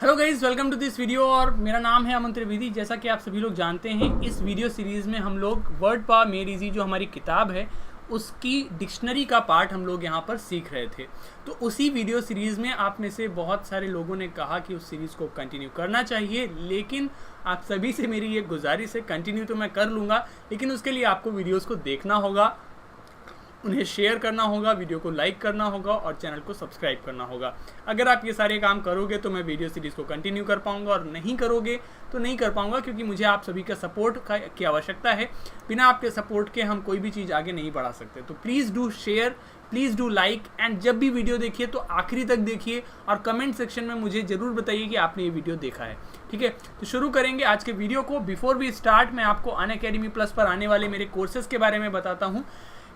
Hello guys, welcome to this video. और मेरा नाम है अमन त्रिवेदी। जैसा कि आप सभी लोग जानते हैं, इस वीडियो सीरीज़ में हम लोग वर्ड पावर मेड इजी जो हमारी किताब है उसकी डिक्शनरी का पार्ट हम लोग यहाँ पर सीख रहे थे। तो उसी वीडियो सीरीज़ में आप में से बहुत सारे लोगों ने कहा कि उस सीरीज़ को कंटिन्यू करना चाहिए, लेकिन आप सभी से मेरी ये गुजारिश है, कंटिन्यू तो मैं कर लूँगा लेकिन उसके लिए आपको वीडियोज़ को देखना होगा, उन्हें शेयर करना होगा, वीडियो को लाइक करना होगा और चैनल को सब्सक्राइब करना होगा। अगर आप ये सारे काम करोगे तो मैं वीडियो सीरीज़ को कंटिन्यू कर पाऊंगा, और नहीं करोगे तो नहीं कर पाऊंगा, क्योंकि मुझे आप सभी का सपोर्ट की आवश्यकता है। बिना आपके सपोर्ट के हम कोई भी चीज़ आगे नहीं बढ़ा सकते। तो please do share, please do like, and जब भी वीडियो देखिए तो आखिरी तक देखिए और कमेंट सेक्शन में मुझे ज़रूर बताइए कि आपने ये वीडियो देखा है। ठीक है, तो शुरू करेंगे आज के वीडियो को। बिफोर वी स्टार्ट, मैं आपको अनअकैडमी प्लस पर आने वाले मेरे कोर्सेज़ के बारे में बताता हूँ।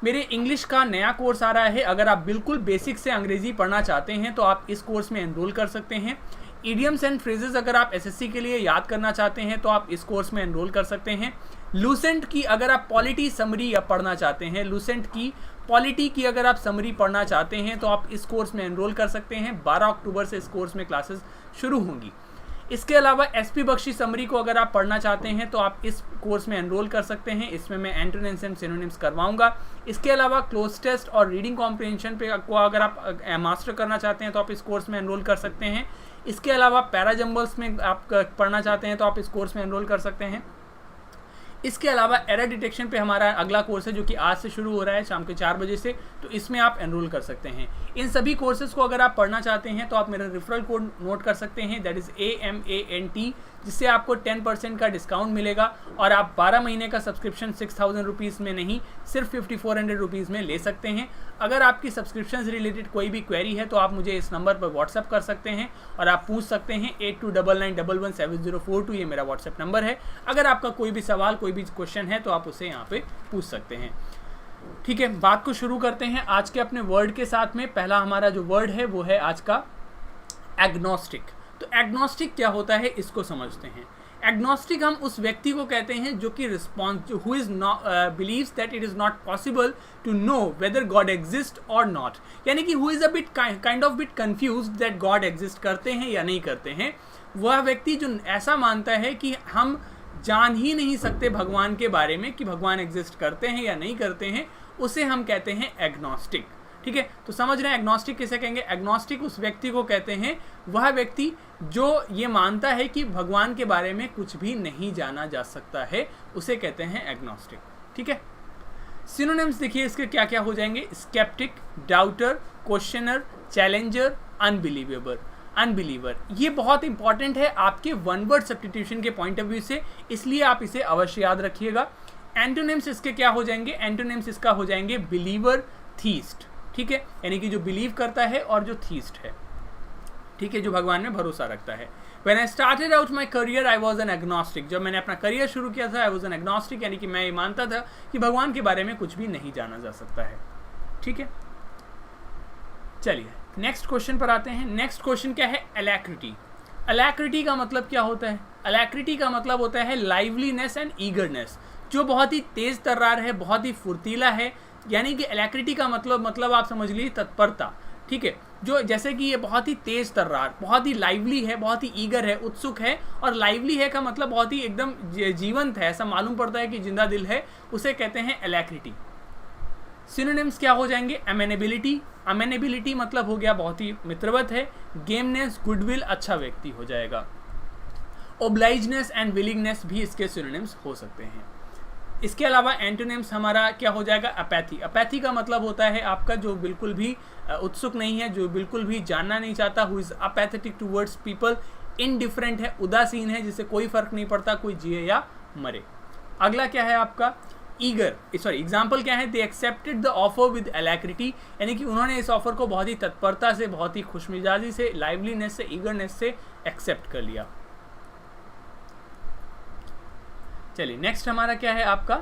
मेरे इंग्लिश का नया कोर्स आ रहा है। अगर आप बिल्कुल बेसिक से अंग्रेजी पढ़ना चाहते हैं तो आप इस कोर्स में एनरोल कर सकते हैं। इडियम्स एंड फ्रेजेस अगर आप एसएससी के लिए याद करना चाहते हैं तो आप इस कोर्स में एनरोल कर सकते हैं। लूसेंट की अगर आप पॉलिटी समरी पढ़ना चाहते हैं, लूसेंट की पॉलिटी की अगर आप समरी पढ़ना चाहते हैं तो आप इस कोर्स में एनरोल कर सकते हैं। 12 अक्टूबर से इस कोर्स में क्लासेस शुरू होंगी। इसके अलावा एसपी बख्शी समरी को अगर आप पढ़ना चाहते हैं तो आप इस कोर्स में एनरोल कर सकते हैं। इसमें मैं एंटोनिम्स एंड सिनोनिम्स करवाऊंगा। इसके अलावा क्लोज टेस्ट और रीडिंग कॉम्प्रिहेंशन पे को अगर आप मास्टर करना चाहते हैं तो आप इस कोर्स में एनरोल कर सकते हैं। इसके अलावा पैराजम्बल्स में आप पढ़ना चाहते हैं तो आप इस कोर्स में एनरोल कर सकते हैं। इसके अलावा एरर डिटेक्शन पे हमारा अगला कोर्स है जो कि आज से शुरू हो रहा है शाम के 4 बजे से, तो इसमें आप एनरोल कर सकते हैं। इन सभी कोर्सेज को अगर आप पढ़ना चाहते हैं तो आप मेरा रेफरल कोड नोट कर सकते हैं, दैट इज़ AMANT, जिससे आपको 10% का डिस्काउंट मिलेगा और आप 12 महीने का सब्सक्रिप्शन 6000 रुपीज़ में नहीं, सिर्फ 5400 रुपीज़ में ले सकते हैं। अगर आपकी सब्सक्रिप्शन से रिलेटेड कोई भी क्वेरी है तो आप मुझे इस नंबर पर व्हाट्सअप कर सकते हैं और आप पूछ सकते हैं। 8299117042 ये मेरा व्हाट्सएप नंबर है। अगर आपका कोई भी सवाल, कोई भी क्वेश्चन है तो आप उसे यहाँ पे पूछ सकते हैं। ठीक है, बात को शुरू करते हैं आज के अपने वर्ड के साथ में। पहला हमारा जो वर्ड है वो है आज का एग्नोस्टिक। तो एग्नोस्टिक क्या होता है इसको समझते हैं। एग्नोस्टिक हम उस व्यक्ति को कहते हैं जो कि who is not believes that it is not possible to know whether God exist और नॉट, यानी कि who is a bit kind of bit confused that God exist करते हैं या नहीं करते हैं। वह व्यक्ति जो ऐसा मानता है कि हम जान ही नहीं सकते भगवान के बारे में कि भगवान एग्जिस्ट करते हैं या नहीं करते हैं, उसे हम कहते हैं एग्नोस्टिक। ठीक है, तो समझ रहे हैं एग्नोस्टिक किसे कहेंगे। एग्नोस्टिक उस व्यक्ति को कहते हैं, वह व्यक्ति जो ये मानता है कि भगवान के बारे में कुछ भी नहीं जाना जा सकता है, उसे कहते हैं एग्नोस्टिक। ठीक है, सिनोनिम्स देखिए इसके क्या क्या हो जाएंगे। Sceptic, doubter, questioner, challenger, unbeliever. ये बहुत इंपॉर्टेंट है आपके वन वर्ड सब्स्टिट्यूशन के पॉइंट ऑफ व्यू से, इसलिए आप इसे अवश्य याद रखिएगा। एंटोनिम्स इसके क्या हो जाएंगे। एंटोनिम्स इसका हो जाएंगे बिलीवर, थीस्ट। ठीक है, यानी कि जो बिलीव करता है और जो थीस्ट है। ठीक है, जो भगवान में भरोसा रखता है। When I started out my career, I was an agnostic. जब मैंने अपना करियर शुरू किया था, I was an agnostic, यानी कि मैं ये मानता था कि भगवान के बारे में कुछ भी नहीं जाना जा सकता है। ठीक है, चलिए नेक्स्ट क्वेश्चन पर आते हैं। नेक्स्ट क्वेश्चन क्या है, अलैक्रिटी। अलैक्रिटी का मतलब क्या होता है। अलैक्रिटी का मतलब होता है लाइवलीनेस एंड ईगरनेस, जो बहुत ही तेज तर्रार है, बहुत ही फुर्तीला है। यानी कि अलैक्रिटी का मतलब आप समझ लीजिए तत्परता। ठीक है, जो जैसे कि ये बहुत ही तेज तर्रार, बहुत ही लाइवली है, बहुत ही ईगर है, उत्सुक है। और लाइवली है का मतलब बहुत ही एकदम जीवंत है, ऐसा मालूम पड़ता है कि जिंदा दिल है, उसे कहते हैं अलैक्रिटी। सिनोनिम्स क्या हो जाएंगे। अमेनेबिलिटी। अमेनेबिलिटी मतलब हो गया बहुत ही मित्रवत है। गेमनेस, गुडविल, अच्छा व्यक्ति हो जाएगा। ओब्लाइजनेस एंड विलिंगनेस भी इसके सिनोनिम्स हो सकते हैं। इसके अलावा एंटोनिम्स हमारा क्या हो जाएगा, अपैथी। अपैथी का मतलब होता है आपका जो बिल्कुल भी उत्सुक नहीं है, जो बिल्कुल भी जानना नहीं चाहता। Who is apathetic towards people. Indifferent है, उदासीन है, जिससे कोई फर्क नहीं पड़ता कोई जिए या मरे। अगला क्या है आपका, ईगर। एग्जाम्पल क्या है, they accepted the offer with alacrity, यानी कि उन्होंने इस ऑफर को बहुत ही तत्परता से, बहुत ही खुशमिजाजी से, लाइवलीनेस से, ईगरनेस से एक्सेप्ट कर लिया। चलिए नेक्स्ट हमारा क्या है आपका,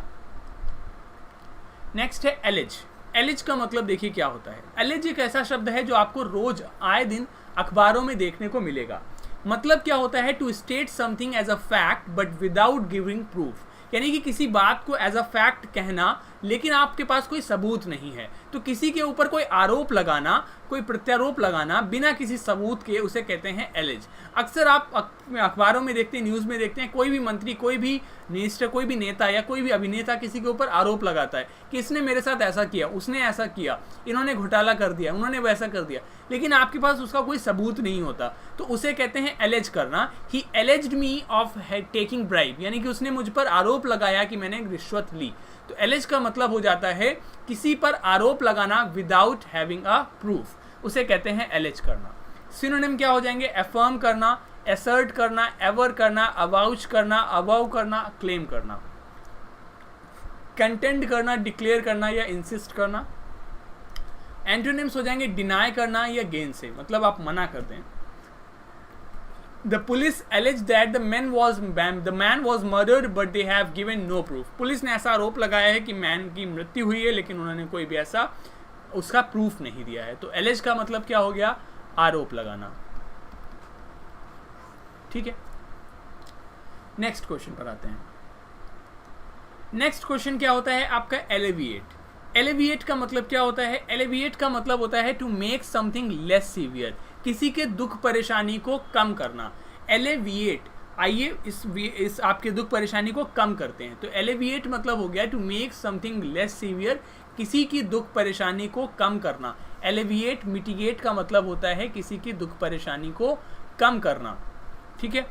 नेक्स्ट है एलिज। एलिज का मतलब देखिए क्या होता है। एलिज एक ऐसा शब्द है जो आपको रोज आए दिन अखबारों में देखने को मिलेगा। मतलब क्या होता है, to state something as a fact but without giving proof, यानी कि किसी बात को एज अ फैक्ट कहना लेकिन आपके पास कोई सबूत नहीं है। तो किसी के ऊपर कोई आरोप लगाना, कोई प्रत्यारोप लगाना बिना किसी सबूत के, उसे कहते हैं एलिज। अक्सर आप अखबारों में देखते हैं, न्यूज़ में देखते हैं, कोई भी मंत्री, कोई भी मिनिस्टर, कोई भी नेता या कोई भी अभिनेता किसी के ऊपर आरोप लगाता है कि इसने मेरे साथ ऐसा किया, उसने ऐसा किया, इन्होंने घोटाला कर दिया, उन्होंने वैसा कर दिया, लेकिन आपके पास उसका कोई सबूत नहीं होता, तो उसे कहते हैं एलेज करना। He alleged me of taking bribe, यानी कि उसने मुझ पर आरोप लगाया कि मैंने रिश्वत ली। तो एलेज का मतलब हो जाता है किसी पर आरोप लगाना विदाउट हैविंग अ प्रूफ, उसे कहते हैं एलेज करना। सिनोनिम क्या हो जाएंगे? एफर्म करना, एसर्ट करना, एवर करना, अवाउच करना, अवाउ करना, क्लेम करना, कंटेंड करना, डिक्लेयर करना या इंसिस्ट करना। एंटोनिम्स हो जाएंगे डिनाई करना या गेन से, मतलब आप मना कर दें। The police alleged that the man was murdered but they have given no proof. Police ने ऐसा आरोप लगाया है कि मैन की मृत्यु हुई है, लेकिन उन्होंने कोई भी ऐसा उसका प्रूफ नहीं दिया है। तो एलेज का मतलब क्या हो गया? आरोप लगाना। ठीक है, नेक्स्ट क्वेश्चन पर आते हैं। नेक्स्ट क्वेश्चन क्या होता है आपका? एलिविएट। एलिविएट का मतलब क्या होता है? एलिविएट का मतलब होता है to make something less severe, किसी के दुख परेशानी को कम करना। एलिविएट, आइए इस आपके दुख परेशानी को कम करते हैं। तो एलिविएट मतलब हो गया to make something less severe, किसी की दुख परेशानी को कम करना। एलिविएट, मिटिगेट का मतलब होता है किसी की दुख परेशानी को कम करना। ठीक है,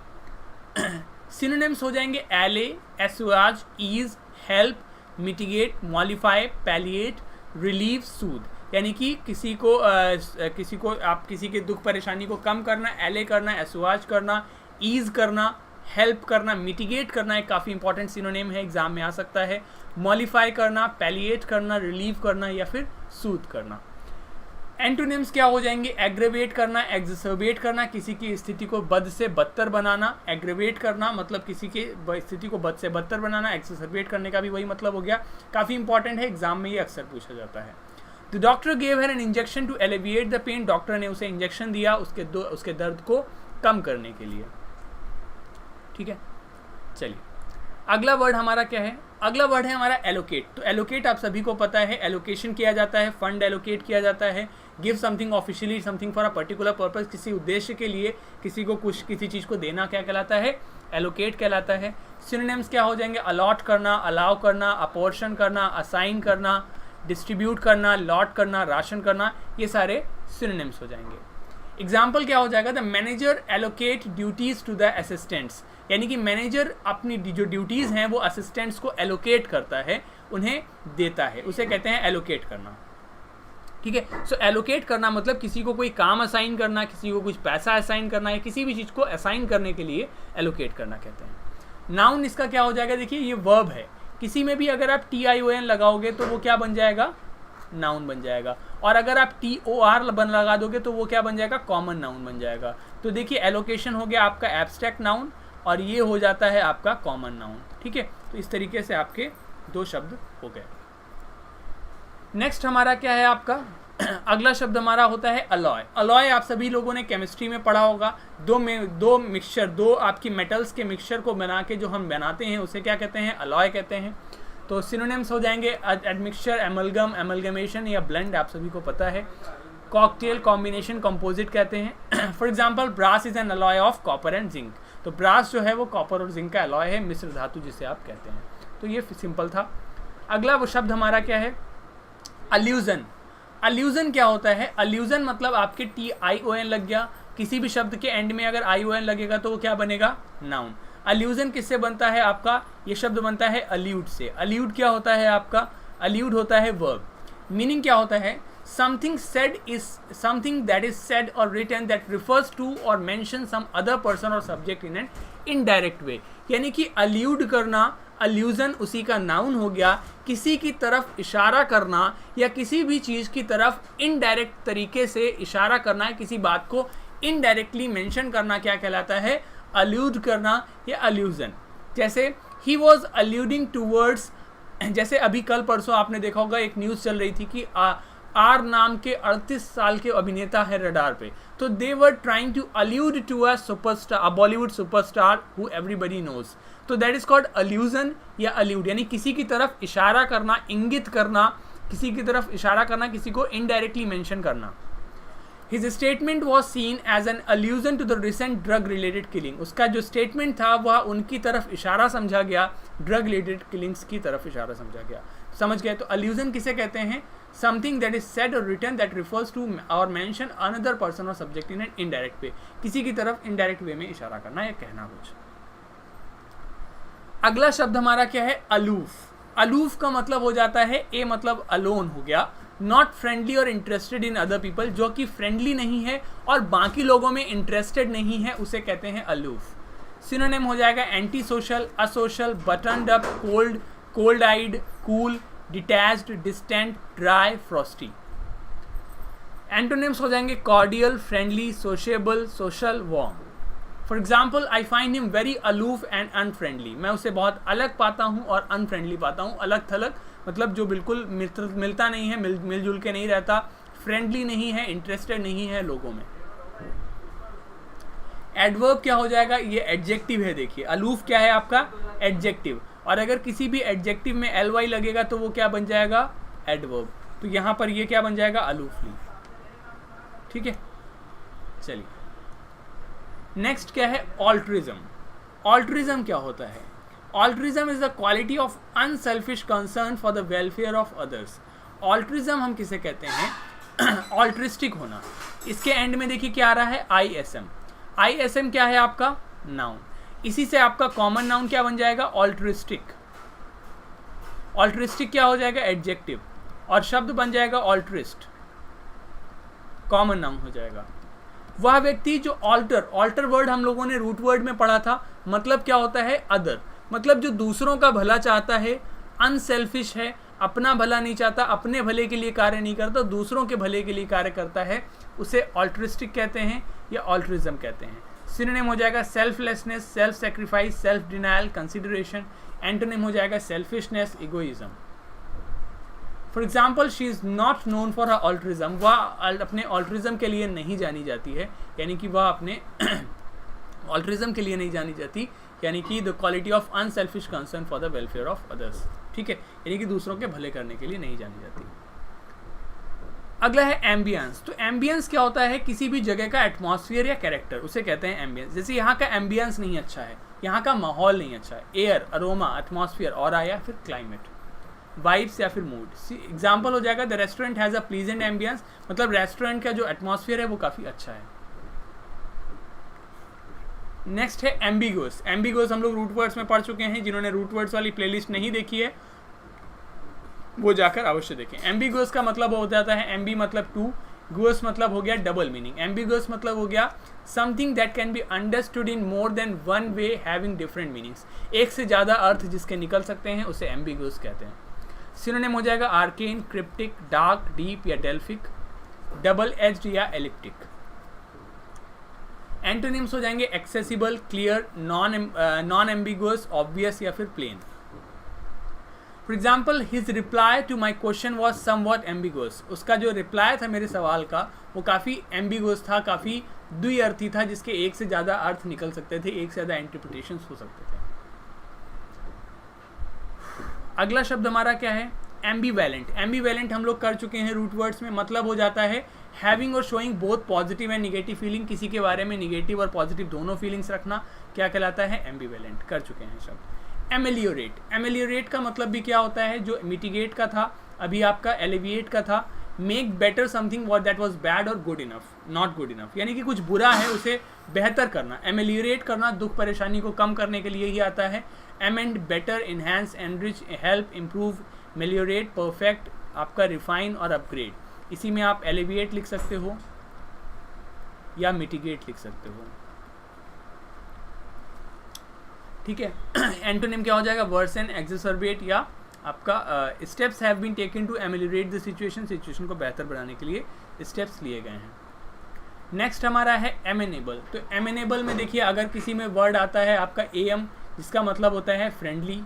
सिनोनिम्स हो जाएंगे एले, एसुआज, ईज, हेल्प, मिटिगेट, मॉलिफाई, पैलिएट, रिलीव, सूद। यानी कि किसी को आप किसी के दुख परेशानी को कम करना, एले करना, एसुआज करना, ईज करना, हेल्प करना, मिटिगेट करना एक काफ़ी इंपॉर्टेंट सिनोनिम है, एग्जाम में आ सकता है। मॉलिफाई करना, पैलिएट करना, रिलीव करना या फिर सूद करना। एंटोनिम्स क्या हो जाएंगे? एग्रेवेट करना, एग्जर्बेट करना, किसी की स्थिति को बद से बदतर बनाना। एग्रेवेट करना मतलब किसी की स्थिति को बद से बदतर बनाना। एग्जर्बेट करने का भी वही मतलब हो गया। काफ़ी इंपॉर्टेंट है, एग्जाम में ये अक्सर पूछा जाता है। The doctor gave her an injection to alleviate the pain, doctor ने उसे इंजेक्शन दिया उसके दर्द को कम करने के लिए। ठीक है, चलिए अगला वर्ड हमारा क्या है? अगला वर्ड है हमारा एलोकेट। तो एलोकेट आप सभी को पता है, एलोकेशन किया जाता है, फंड एलोकेट किया जाता है। Give something officially, something for a particular purpose, किसी उद्देश्य के लिए किसी को कुछ किसी चीज़ को देना क्या कहलाता है? एलोकेट कहलाता है। सिनोनिम्स क्या हो जाएंगे? अलॉट करना, अलाउ करना, अपोर्शन करना, असाइन करना, डिस्ट्रीब्यूट करना, लॉट करना, राशन करना, ये सारे सिनोनिम्स हो जाएंगे। एग्जाम्पल क्या हो जाएगा? The manager allocate duties to the assistants, यानी कि मैनेजर अपनी जो ड्यूटीज़ हैं वो असिस्टेंट्स को एलोकेट करता है, उन्हें देता है, उसे कहते हैं एलोकेट करना। ठीक है, सो एलोकेट करना मतलब किसी को कोई काम असाइन करना, किसी को कुछ पैसा असाइन करना या किसी भी चीज़ को असाइन करने के लिए एलोकेट करना कहते हैं। नाउन इसका क्या हो जाएगा? देखिए ये वर्ब है, किसी में भी अगर आप TION लगाओगे तो वो क्या बन जाएगा? नाउन बन जाएगा। और अगर आप TOR लगा दोगे तो वो क्या बन जाएगा? कॉमन नाउन बन जाएगा। तो देखिए एलोकेशन हो गया आपका एब्स्ट्रैक्ट नाउन और ये हो जाता है आपका कॉमन नाउन। ठीक है, तो इस तरीके से आपके दो शब्द हो गए। नेक्स्ट हमारा क्या है आपका? अगला शब्द हमारा होता है अलॉय। अलॉय आप सभी लोगों ने केमिस्ट्री में पढ़ा होगा। दो आपकी मेटल्स के मिक्सचर को बना के जो हम बनाते हैं उसे क्या कहते हैं? अलॉय कहते हैं। तो सिनोनिम्स हो जाएंगे एडमिक्सचर, एमलगम, एमलगमेशन या ब्लेंड, आप सभी को पता है। कॉकटेल, कॉम्बिनेशन, कंपोजिट कहते हैं। For example brass is an alloy of copper and zinc. तो ब्रास जो है वो कॉपर और जिंक का अलॉय है, मिश्र धातु जिसे आप कहते हैं। तो ये सिंपल था। अगला वो शब्द हमारा क्या है? अल्यूजन। अल्यूजन क्या होता है? अल्यूजन मतलब आपके TION लग गया, किसी भी शब्द के एंड में अगर ION लगेगा तो वो क्या बनेगा? नाउन। अल्यूजन किससे बनता है आपका? ये शब्द बनता है अल्यूड से। अल्यूड क्या होता है आपका? अल्यूड होता है वर्ब। मीनिंग क्या होता है? Something said is something that is said or written that refers to or mentions some other person or subject in an indirect way। यानी कि allude करना, allusion उसी का नाउन हो गया। किसी की तरफ इशारा करना या किसी भी चीज़ की तरफ इनडायरेक्ट तरीके से इशारा करना है, किसी बात को इनडायरेक्टली मेंशन करना क्या कहलाता है? allude करना या allusion। जैसे he was alluding towards, जैसे अभी कल परसों आपने देखा होगा एक न्यूज़ चल रही थी कि आर नाम के 38 साल के अभिनेता है रडार पे। तो they were trying to allude to a superstar, a Bollywood superstar who everybody knows. तो दैट इज कॉल्ड अल्यूजन या अल्यूड, यानी किसी की तरफ इशारा करना, इंगित करना, किसी की तरफ इशारा करना, किसी को इनडायरेक्टली मेंशन करना। His statement was seen as an allusion to the recent drug related killing। उसका जो स्टेटमेंट था वह उनकी तरफ इशारा समझा गया, ड्रग रिलेटेड किलिंग्स की तरफ इशारा समझा गया, समझ गए। तो allusion किसे कहते हैं? Something that is said or written that refers to or mention another person or subject in an indirect way। किसी की तरफ indirect way में इशारा करना या कहना कुछ। अगला शब्द हमारा क्या है? अलूफ। अलूफ का मतलब हो जाता है, ए मतलब अलोन हो गया, नॉट फ्रेंडली और इंटरेस्टेड इन अदर पीपल, जो कि फ्रेंडली नहीं है और बाकी लोगों में इंटरेस्टेड नहीं है, उसे कहते हैं अलूफ। सिनोनिम हो जाएगा anti social, asocial, buttoned up, cold, cold eyed, cool, detached, distant, dry, frosty. Antonyms हो जाएंगे cordial, friendly, sociable, social, warm. For example, I find him very aloof and unfriendly. मैं उसे बहुत अलग पाता हूँ और अनफ्रेंडली पाता हूँ। अलग थलग मतलब जो बिल्कुल मिलता नहीं है, मिलजुल के नहीं रहता, फ्रेंडली नहीं है, इंटरेस्टेड नहीं है लोगों में। एडवर्ब क्या हो जाएगा? ये एडजेक्टिव है। देखिए अलूफ क्या है आपका? एडजेक्टिव। और अगर किसी भी एडजेक्टिव में ly लगेगा तो वो क्या बन जाएगा? एडवर्ब। तो यहाँ पर ये क्या बन जाएगा? अलूफली। ठीक है, चलिए नेक्स्ट क्या है? ऑल्ट्रिज्म। ऑल्ट्रिज्म क्या होता है? Altruism is the quality of unselfish concern for the welfare of others. Altruism हम किसे कहते हैं? ऑल्ट्रिस्टिक होना। इसके एंड में देखिए क्या आ रहा है? ISM। ISM क्या है आपका? नाउन। इसी से आपका कॉमन नाउन क्या बन जाएगा? ऑल्ट्रिस्टिक। ऑल्ट्रिस्टिक क्या हो जाएगा? एडजेक्टिव। और शब्द बन जाएगा ऑल्ट्रिस्ट, कॉमन नाउन हो जाएगा। वह व्यक्ति जो ऑल्टर वर्ड हम लोगों ने रूट वर्ड में पढ़ा था, मतलब क्या होता है? अदर, मतलब जो दूसरों का भला चाहता है, अनसेल्फिश है, अपना भला नहीं चाहता, अपने भले के लिए कार्य नहीं करता, दूसरों के भले के लिए कार्य करता है, उसे ऑल्ट्रिस्टिक कहते हैं या ऑल्ट्रिज्म कहते हैं। सिनोनिम हो जाएगा selflessness, self sacrifice, self denial, consideration. Antonym हो जाएगा selfishness, egoism. For example, she is not known for her altruism. वह अपने ऑल्ट्रिज्म के लिए नहीं जानी जाती है, यानी कि वह अपने ऑल्ट्रिज्म के लिए नहीं जानी जाती, यानी कि the quality of unselfish concern for the welfare of others. ठीक है, यानी कि दूसरों के भले करने के लिए नहीं जानी जाती। अगला है एम्बियंस। तो एम्बियंस क्या होता है? किसी भी जगह का एटमॉस्फेयर या कैरेक्टर, उसे कहते हैं एम्बियंस। जैसे यहाँ का एम्बियंस नहीं अच्छा है, यहाँ का माहौल नहीं अच्छा है, एयर, अरोमा, एटमॉस्फेयर, ऑरा या फिर क्लाइमेट, वाइब्स या फिर मूड। एग्जाम्पल हो जाएगा the restaurant has a pleasant ambience, मतलब रेस्टोरेंट का जो एटमॉस्फेयर है वो काफ़ी अच्छा है। नेक्स्ट है एम्बिगुअस। एम्बिगुअस हम लोग रूट वर्ड्स में पढ़ चुके हैं। जिन्होंने रूट वर्ड्स वाली प्लेलिस्ट नहीं देखी है वो जाकर अवश्य देखें। एम्बिगुअस का मतलब हो जाता है, एम्बी मतलब टू, गुअस मतलब हो गया डबल मीनिंग। एम्बिगुअस मतलब हो गया something that can be understood in more than one way having different meanings. एक से ज़्यादा अर्थ जिसके निकल सकते हैं उसे एम्बिगुअस कहते हैं। सिनोनिम हो जाएगा आर्केन, क्रिप्टिक, डार्क, डीप या डेल्फिक, डबल एज्ड या एलिप्टिक। एंटोनिम्स हो जाएंगे accessible, clear, non ambiguous, obvious या फिर plain. For example, his reply to my question was somewhat ambiguous. उसका जो रिप्लाई था मेरे सवाल का वो काफ़ी एम्बिगुअस था, काफ़ी द्विअर्थी था, जिसके एक से ज़्यादा अर्थ निकल सकते थे, एक से ज़्यादा इंटरप्रिटेशंस हो सकते थे। अगला शब्द हमारा क्या है? एम्बीवैलेंट। एम्बीवैलेंट हम लोग कर चुके हैं रूट वर्ड्स में। मतलब हो जाता है हैविंग और showing both positive and negative feeling. किसी के बारे में निगेटिव और पॉजिटिव दोनों फीलिंग्स रखना क्या कहलाता है? एम्बीवैलेंट। कर चुके हैं शब्द। एमेलियोरेट। एमेलियोरेट का मतलब भी क्या होता है? जो मिटिगेट का था, अभी आपका एलिविएट का था। Make better something what that was bad और good enough, not good enough, यानी कि कुछ बुरा है उसे बेहतर करना। एमेलियोरेट करना दुख परेशानी को कम करने के लिए ही आता है। Amend, better, enhance, enrich, help, improve, ameliorate, perfect, आपका रिफाइन और अपग्रेड। इसी में आप एलिविएट लिख सकते हो या मिटिगेट लिख सकते हो। ठीक है। एंटोनिम क्या हो जाएगा? वर्सन, एक्सरबेट या आपका steps have been taken to ameliorate the situation. Situation को बेहतर बनाने के लिए स्टेप्स लिए गए हैं। नेक्स्ट हमारा है एमेनेबल। तो एमेनेबल में देखिए अगर किसी में वर्ड आता है आपका एम, जिसका मतलब होता है फ्रेंडली,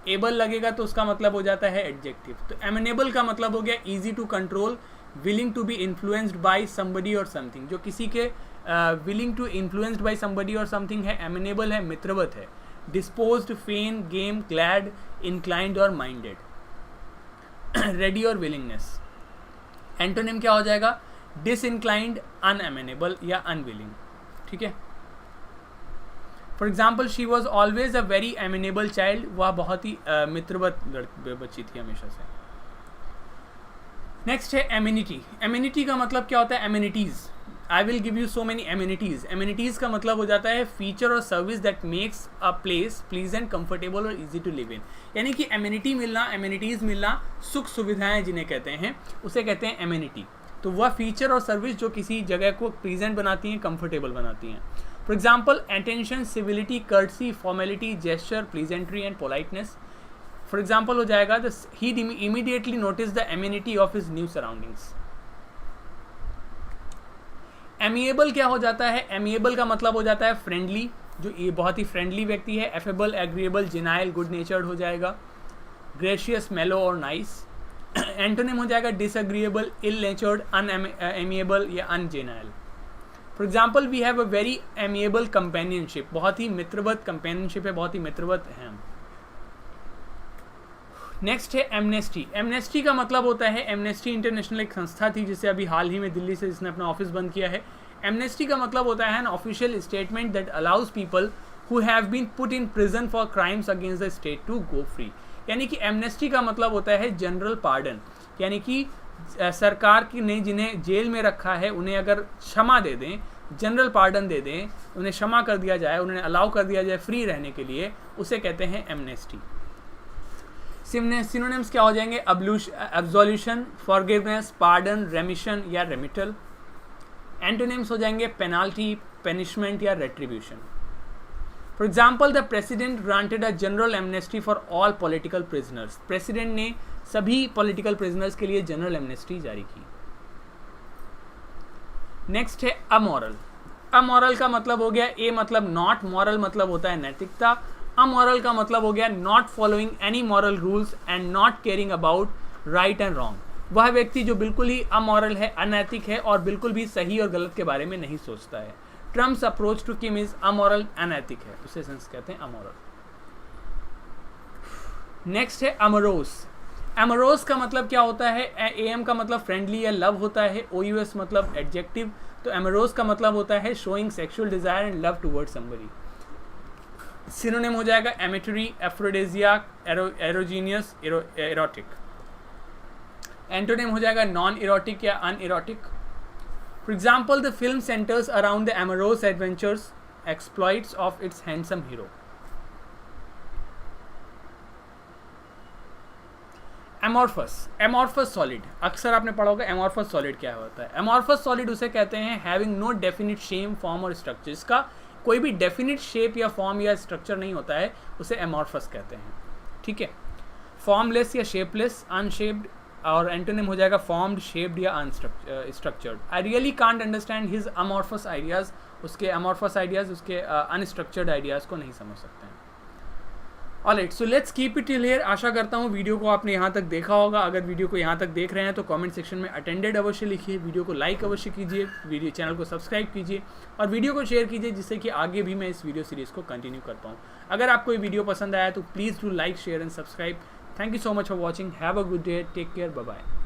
एबल लगेगा तो उसका मतलब हो जाता है एडजेक्टिव। तो एमेनेबल का मतलब हो गया easy to control, willing to be influenced by somebody और समथिंग। जो किसी के willing to influenced by somebody और समथिंग है, एमेनेबल है, मित्रवत है। Disposed, fain, game, glad, inclined और माइंडेड, रेडी और विलिंगनेस। एंटोनिम क्या हो जाएगा? डिसइंक्लाइंड, अनएमेनेबल या अनविलिंग। ठीक है। For example, she was always a very amenable child, वह बहुत ही मित्रवत बच्ची थी हमेशा से। नेक्स्ट है एमिनिटी। एमिनिटी का मतलब क्या होता है? Amenities. I will give you so many amenities. Amenities का मतलब हो जाता है फीचर और service that makes a place pleasant, comfortable और इजी टू लिव इन। यानी कि एमिनिटी मिलना, एमिनिटीज मिलना, सुख सुविधाएं जिन्हें कहते हैं, उसे कहते हैं एमिनिटी। तो वह फीचर और सर्विस जो किसी जगह को प्लीजेंट बनाती हैं, कंफर्टेबल बनाती हैं। For example, attention, civility, courtesy, formality, gesture, pleasantry and politeness. For example हो जाएगा he immediately notice the amenity of his new surroundings. Amiable क्या हो जाता है? एमिएबल का मतलब हो जाता है फ्रेंडली, जो ये बहुत ही फ्रेंडली व्यक्ति है। एफेबल, एग्रीएबल, जेनाइल, गुड नेचर्ड हो जाएगा। ग्रेशियस, मेलो और नाइस। एंटोनिम हो जाएगा डिसएग्रीएबल, इल नेचर्ड, अनएमिएबल या ungenial. For example, we have a very amiable companionship, बहुत ही मित्रवत कंपेनियनशिप है, बहुत ही मित्रवत है हम। नेक्स्ट है एमनेस्टी। एमनेस्टी का मतलब होता है, एमनेस्टी इंटरनेशनल एक संस्था थी जिसे अभी हाल ही में दिल्ली से जिसने अपना ऑफिस बंद किया है। एमनेस्टी का मतलब होता है an official statement that allows people who have been put in prison for crimes against the state to go free. यानी कि एमनेस्टी का मतलब होता है जनरल पार्डन, यानी कि सरकार की ने जिन्हें जेल में रखा है उन्हें अगर क्षमा दे दें, जनरल पार्डन दे दें, उन्हें क्षमा कर दिया जाए, उन्हें अलाउ कर दिया जाए फ्री रहने के लिए, उसे कहते हैं एमनेस्टी। सिनोनिम्स क्या हो जाएंगे? एब्सोल्यूशन, फॉरगिवनेस, पार्डन, रेमिशन या रेमिटल। एंटोनिम्स हो जाएंगे पेनाल्टी, पेनिशमेंट या retribution. For example, the president granted a general amnesty for all political prisoners. President ने सभी पॉलिटिकल प्रिजनर्स के लिए जनरल एमनेस्टी जारी की। नेक्स्ट है अमोरल। अमोरल का मतलब हो गया, ए मतलब नॉट, मॉरल मतलब होता है नैतिकता। अमोरल का मतलब हो गया not following any moral rules and not caring about right and wrong. वह व्यक्ति जो बिल्कुल ही अमोरल है, अनैतिक है और बिल्कुल भी सही और गलत के बारे में नहीं सोचता है। Trump's approach to Kim is amoral, अनैतिक है, उसे सेंस कहते हैं अमोरल। नेक्स्ट है अमरोस। अमरोस का मतलब क्या होता है? एम का मतलब फ्रेंडली या लव होता है, OUS मतलब एडजेक्टिव। तो अमरोस का मतलब होता है showing sexual desire and love towards somebody. Synonym हो जाएगा एमेटरी, एफ्रोडेजियाक, एरोजीनियस, एरोटिक। एंटोनिम हो जाएगा नॉन इरोटिक या unerotic. For example, the film centers around the amorous adventures exploits of its handsome hero. Amorphous. Amorphous solid, अक्सर आपने पढ़ा होगा एमॉर्फस सॉलिड क्या होता है। एमॉर्फस सॉलिड उसे कहते हैं having no definite shape, form और स्ट्रक्चर। इसका कोई भी डेफिनिट शेप या फॉर्म या स्ट्रक्चर नहीं होता है, उसे एमॉर्फस कहते हैं। ठीक है। फॉर्मलेस या शेपलेस, अनशेप्ड, और एंटोनिम हो जाएगा फॉर्म्ड, शेप्ड या unstructured. I really can't understand his amorphous ideas. उसके अमॉर्फस आइडियाज, उसके अनस्ट्रक्चर्ड आइडियाज को नहीं समझ सकते हैं। Alright, so let's keep it till here. आशा करता हूँ वीडियो को आपने यहाँ तक देखा होगा। अगर वीडियो को यहाँ तक देख रहे हैं तो कमेंट सेक्शन में अटेंडेड अवश्य लिखिए, वीडियो को लाइक अवश्य कीजिए, वीडियो चैनल को सब्सक्राइब कीजिए और वीडियो को शेयर कीजिए जिससे कि आगे भी मैं इस वीडियो सीरीज़ को कंटिन्यू कर पाऊँ। अगर आपको ये वीडियो पसंद आया तो please do like, share and subscribe. Thank you so much for watching. Have a good day, take care, bye bye.